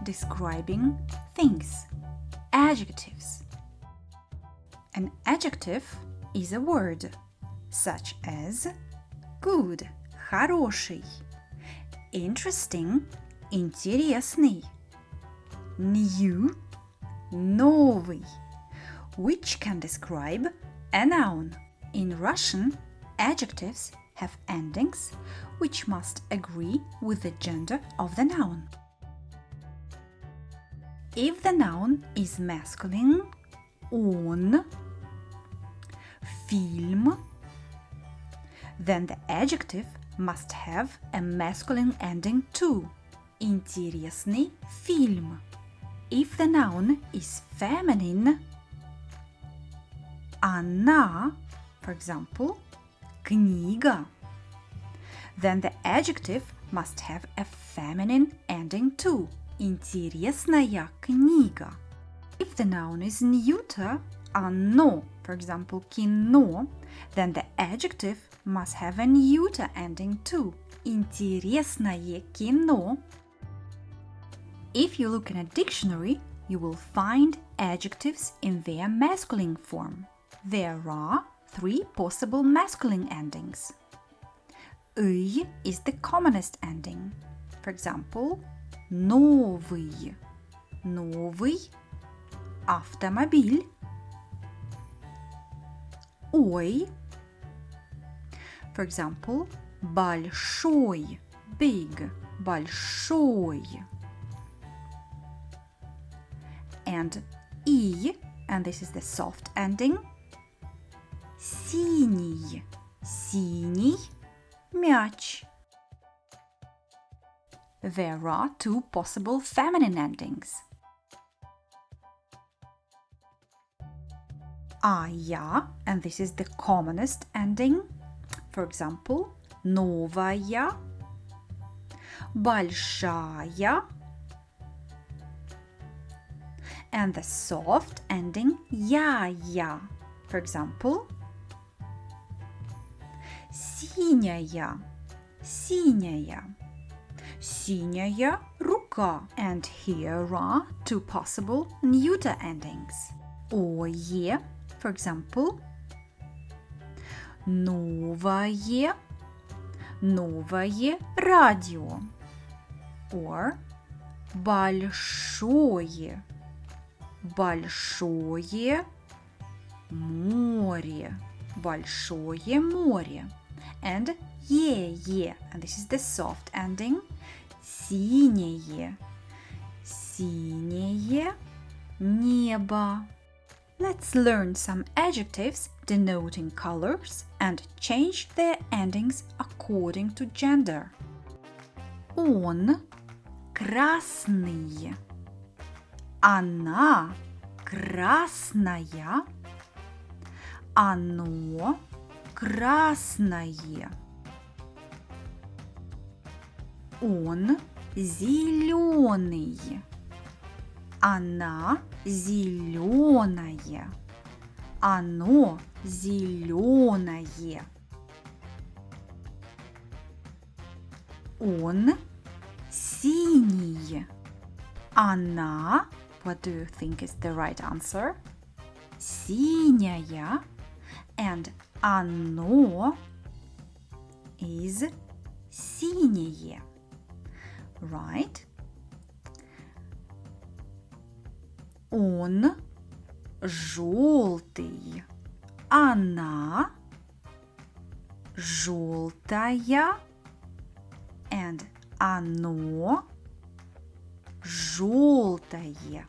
describing things. Adjectives. An adjective is a word such as good – хороший, interesting – интересный, new – новый, which can describe a noun. In Russian, adjectives have endings which must agree with the gender of the noun. If the noun is masculine, он, фильм, then the adjective must have a masculine ending too. Интересный фильм. If the noun is feminine, она, for example, книга, then the adjective must have a feminine ending too. Интересная книга. If the noun is neuter, оно, for example, кино, then the adjective must have a neuter ending too. Интересное кино. If you look in a dictionary, you will find adjectives in their masculine form. There are 3 possible masculine endings. «ый» is the commonest ending. For example, новый, новый автомобиль. «ой», for example, большой, big, большой. And «и», and this is the soft ending, синий, синий мяч. There are 2 possible feminine endings. А я, and this is the commonest ending. For example, новая, большая. And the soft ending я. For example, синяя, синяя, синяя рука. And here are 2 possible neuter endings. Ое, for example, новое, новое радио. Or большое, большое море, большое море. And е, and this is the soft ending, синее, синее небо. Let's learn some adjectives denoting colors and change their endings according to gender. Он красный, она красная, оно красное. Он зеленый, она зеленая, оно зеленое. Он синий, она, what do you think is the right answer? Синяя, and оно is синее. Right? Он желтый, она желтая, and оно желтое.